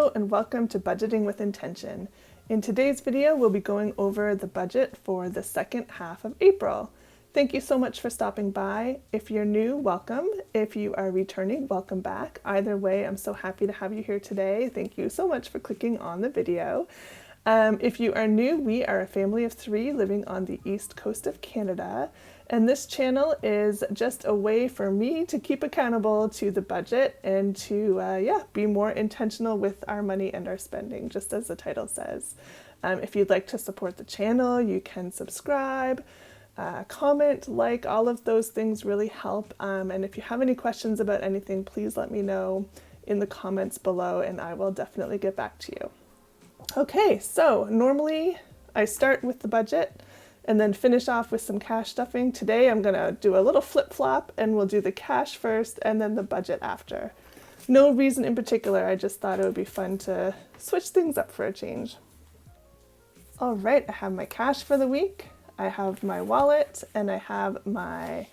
Hello and welcome to Budgeting with Intention. In today's video, we'll be going over the budget for the second half of April. Thank you so much for stopping by. If you're new, welcome. If you are returning, welcome back. Either way, I'm so happy to have you here today. Thank you so much for clicking on the video. If you are new, we are a family of 3 living on the east coast of Canada, and this channel is just a way for me to keep accountable to the budget and to be more intentional with our money and our spending, just as the title says. If you'd like to support the channel, you can subscribe, comment, like, all of those things really help. And if you have any questions about anything, please let me know in the comments below and I will definitely get back to you. Okay, so normally I start with the budget and then finish off with some cash stuffing. Today I'm gonna do a little flip-flop and we'll do the cash first and then the budget after. No reason in particular, I just thought it would be fun to switch things up for a change. All right, I have my cash for the week, I have my wallet, and I have my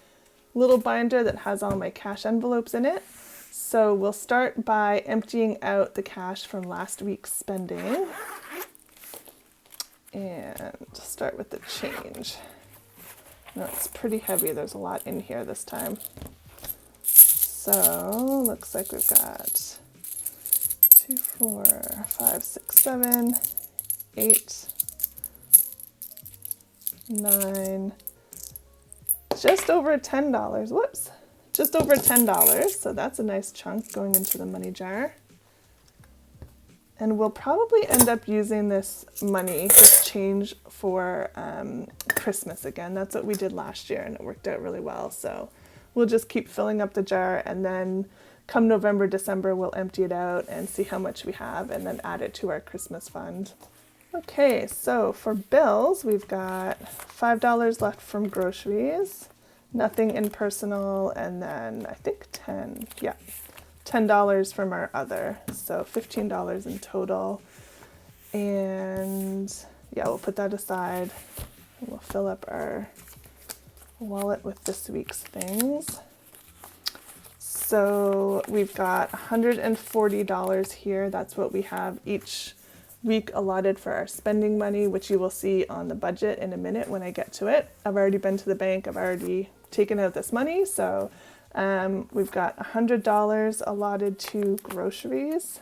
little binder that has all my cash envelopes in it. So we'll start by emptying out the cash from last week's spending and start with the change. Now it's pretty heavy, there's a lot in here this time. So looks like we've got 2, 4, 5, 6, 7, 8, 9, just over $10. Whoops. Just over $10, so that's a nice chunk going into the money jar. And we'll probably end up using this money, this change, for Christmas again. That's what we did last year and it worked out really well. So we'll just keep filling up the jar and then come November, December, we'll empty it out and see how much we have and then add it to our Christmas fund. Okay, so for bills, we've got $5 left from groceries. Nothing in personal, and then I think $10 from our other, so $15 in total. And yeah, we'll put that aside and we'll fill up our wallet with this week's things. So we've got $140 here. That's what we have each week allotted for our spending money, which you will see on the budget in a minute when I get to it. I've already been to the bank, I've already taken out this money, so we've got $100 allotted to groceries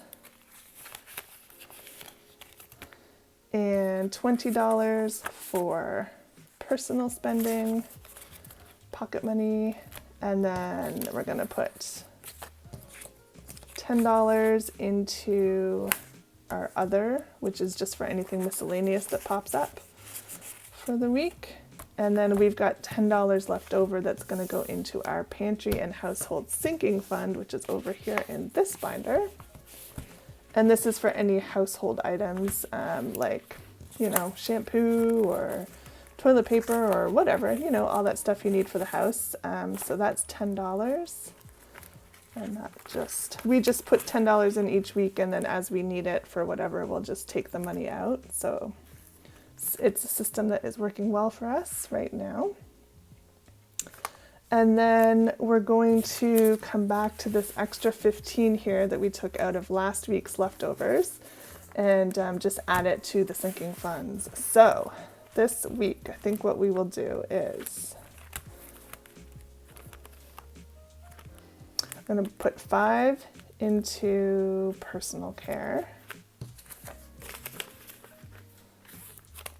and $20 for personal spending, pocket money, and then we're gonna put $10 into our other, which is just for anything miscellaneous that pops up for the week. And then we've got $10 left over that's going to go into our pantry and household sinking fund, which is over here in this binder. And this is for any household items like, shampoo or toilet paper or whatever, all that stuff you need for the house. So that's $10. And we just put $10 in each week, and then as we need it for whatever, we'll just take the money out. So it's a system that is working well for us right now. And then we're going to come back to this extra 15 here that we took out of last week's leftovers and just add it to the sinking funds. So this week, I think what we will do is I'm going to put 5 into personal care.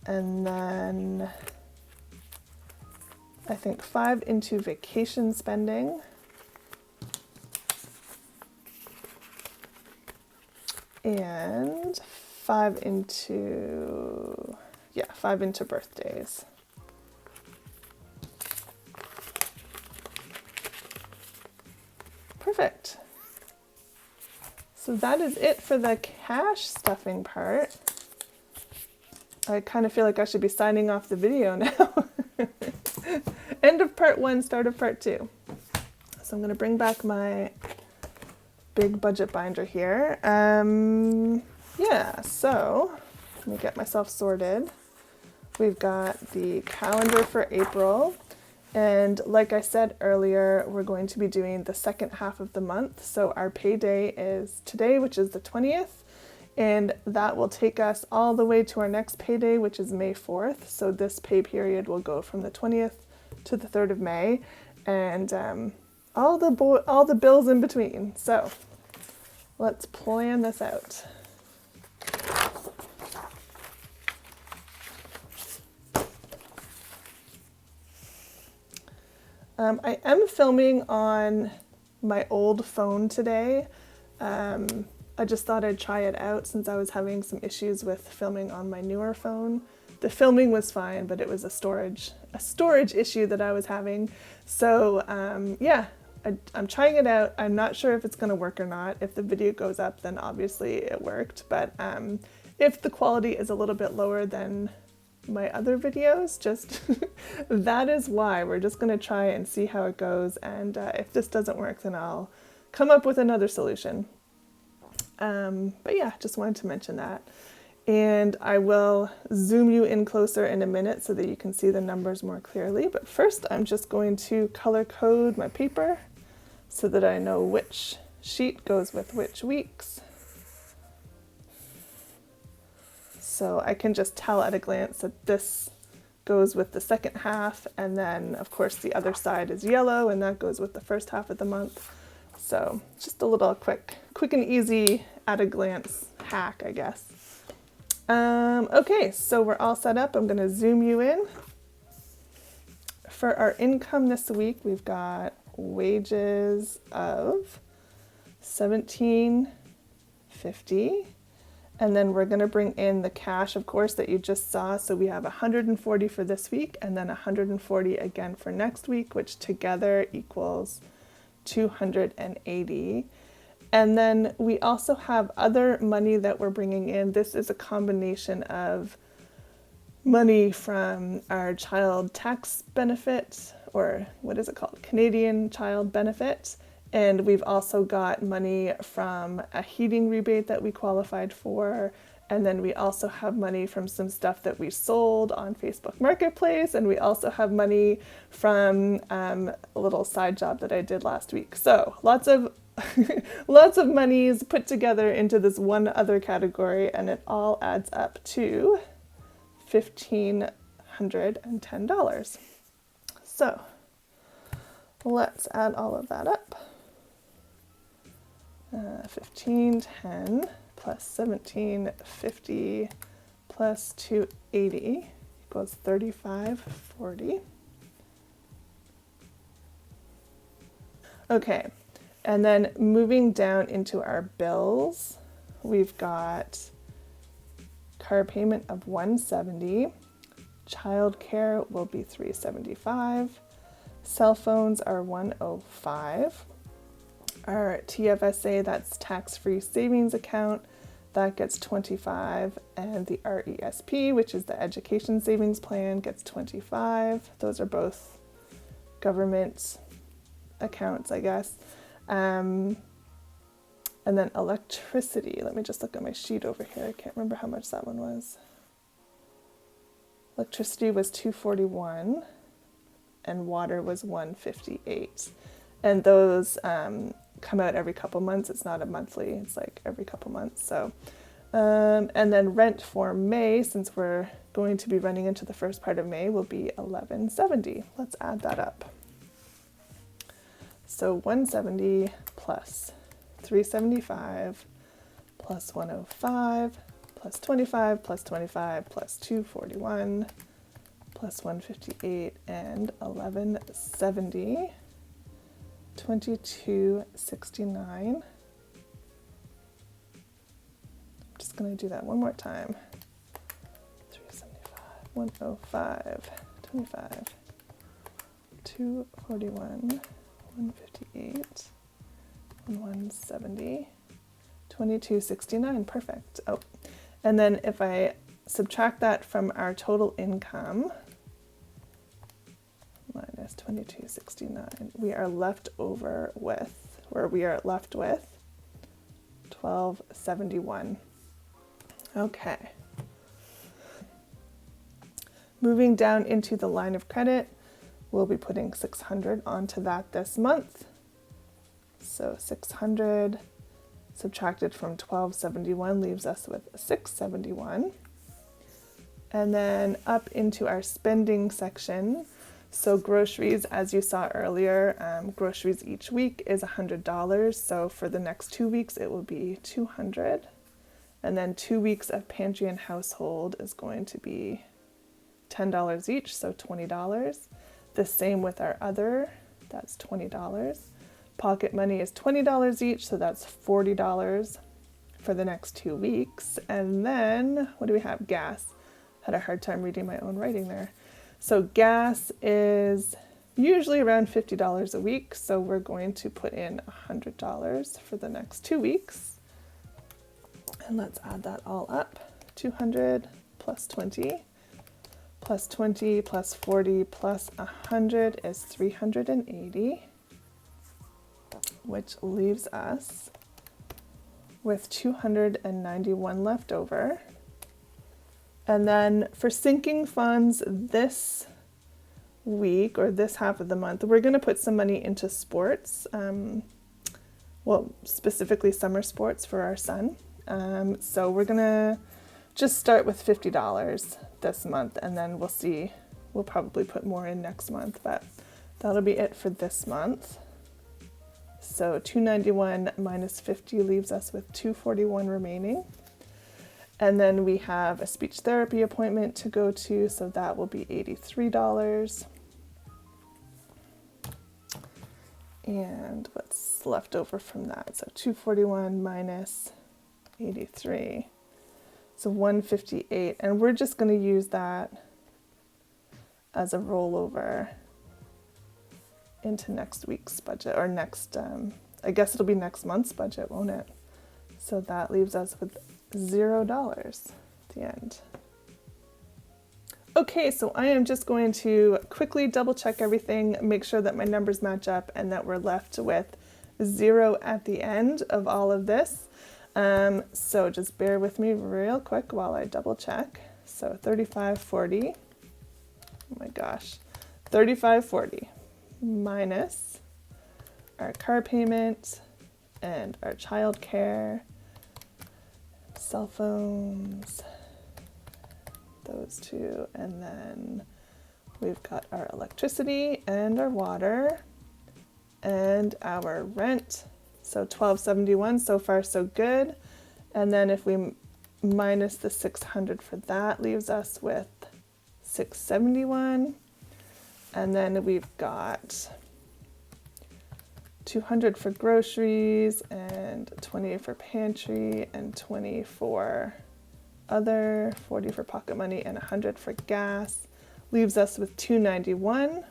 And then I think 5 into vacation spending. And 5 into birthdays. Perfect. So that is it for the cash stuffing part. I kind of feel like I should be signing off the video now. End of part 1, start of part 2. So I'm going to bring back my big budget binder here. So let me get myself sorted. We've got the calendar for April. And like I said earlier, we're going to be doing the second half of the month. So our payday is today, which is the 20th. And that will take us all the way to our next payday, which is May 4th. So this pay period will go from the 20th to the 3rd of May, and all the bills in between. So let's plan this out. I am filming on my old phone today. I just thought I'd try it out since I was having some issues with filming on my newer phone. The filming was fine, but it was a storage issue that I was having. So yeah, I'm trying it out. I'm not sure if it's going to work or not. If the video goes up, then obviously it worked. But if the quality is a little bit lower than my other videos, just that is why. We're just going to try and see how it goes. And if this doesn't work, then I'll come up with another solution. But yeah, just wanted to mention that. And I will zoom you in closer in a minute so that you can see the numbers more clearly. But first, I'm just going to color code my paper so that I know which sheet goes with which weeks. So I can just tell at a glance that this goes with the second half, and then of course the other side is yellow, and that goes with the first half of the month. So just a little quick and easy at a glance hack, I guess. Okay, so we're all set up. I'm going to zoom you in. For our income this week, we've got wages of $17.50, and then we're going to bring in the cash, of course, that you just saw. So we have $140 for this week, and then $140 again for next week, which together equals $280. And then we also have other money that we're bringing in. This is a combination of money from our child tax benefit, or what is it called? Canadian child benefit. And we've also got money from a heating rebate that we qualified for. And then we also have money from some stuff that we sold on Facebook Marketplace. And we also have money from a little side job that I did last week. So lots of monies put together into this one other category, and it all adds up to $1,510. So let's add all of that up. 1510 plus 1750 plus 280 equals 3540. Okay. And then moving down into our bills, we've got car payment of $170, childcare will be $375, cell phones are $105, our TFSA, that's tax-free savings account, that gets $25, and the RESP, which is the education savings plan, gets $25. Those are both government accounts, I guess. And then electricity, let me just look at my sheet over here. I can't remember how much that one was. Electricity was $241 and water was $158. And those come out every couple months. It's not a monthly, it's like every couple months. So, and then rent for May, since we're going to be running into the first part of May, will be $1170. Let's add that up. So 170 plus 375 plus 105 plus 25 plus 25 plus 241 plus 158 and 1170, 2269. I'm just going to do that one more time. 375, 105, 25, 241, 158, and 170, 2269, perfect. Oh, and then if I subtract that from our total income, minus 2269, we are left with 1271. Okay. Moving down into the line of credit, we'll be putting 600 onto that this month. So 600, subtracted from 1271 leaves us with 671. And then up into our spending section. So groceries, as you saw earlier, groceries each week is $100. So for the next 2 weeks, it will be $200. And then 2 weeks of pantry and household is going to be $10 each, so $20. The same with our other, that's $20. Pocket money is $20 each, so that's $40 for the next 2 weeks. And then, what do we have? Gas. Had a hard time reading my own writing there. So gas is usually around $50 a week, so we're going to put in $100 for the next 2 weeks. And let's add that all up. 200 plus 20 plus 20 plus 40 plus 100 is 380, which leaves us with 291 left over. And then for sinking funds this week or this half of the month, we're going to put some money into sports, well, specifically summer sports for our son. So we're going to just start with $50 this month, and then we'll see. We'll probably put more in next month, but that'll be it for this month. So 291 minus 50 leaves us with 241 remaining. And then we have a speech therapy appointment to go to, so that will be $83. And what's left over from that? So 241 minus 83. So 158, and we're just going to use that as a rollover into next week's budget, or next, I guess it'll be next month's budget, won't it? So that leaves us with $0 at the end. Okay, so I am just going to quickly double check everything, make sure that my numbers match up and that we're left with 0 at the end of all of this. So just bear with me real quick while I double check. So 3540, oh my gosh, 3540 minus our car payment and our child care, cell phones, those two, and then we've got our electricity and our water and our rent. So $12.71, so far so good. And then if we minus the 600 for that, leaves us with $671. And then we've got 200 for groceries and 20 for pantry and 20 for other, 40 for pocket money and 100 for gas. Leaves us with 291.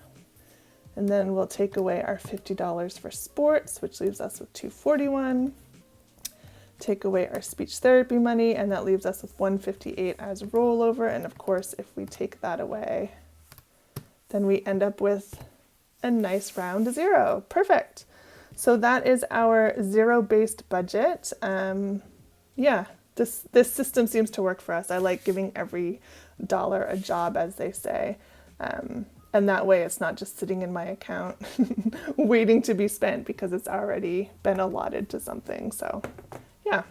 And then we'll take away our $50 for sports, which leaves us with 241. Take away our speech therapy money, and that leaves us with 158 as rollover. And of course, if we take that away, then we end up with a nice round 0. Perfect. So that is our zero-based budget. Yeah, this system seems to work for us. I like giving every dollar a job, as they say. And that way it's not just sitting in my account waiting to be spent because it's already been allotted to something. So yeah.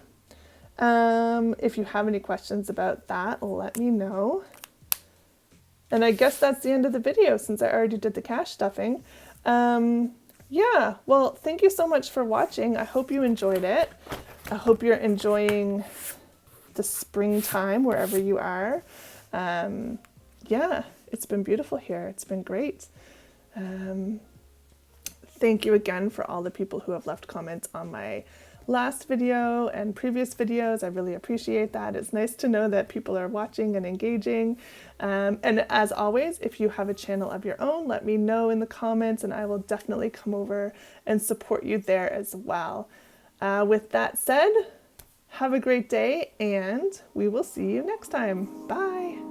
If you have any questions about that, let me know. And I guess that's the end of the video since I already did the cash stuffing. Yeah, well, thank you so much for watching. I hope you enjoyed it. I hope you're enjoying the springtime wherever you are. Yeah. It's been beautiful here. It's been great. Thank you again for all the people who have left comments on my last video and previous videos. I really appreciate that. It's nice to know that people are watching and engaging. And as always, if you have a channel of your own, let me know in the comments and I will definitely come over and support you there as well. With that said, have a great day and we will see you next time. Bye.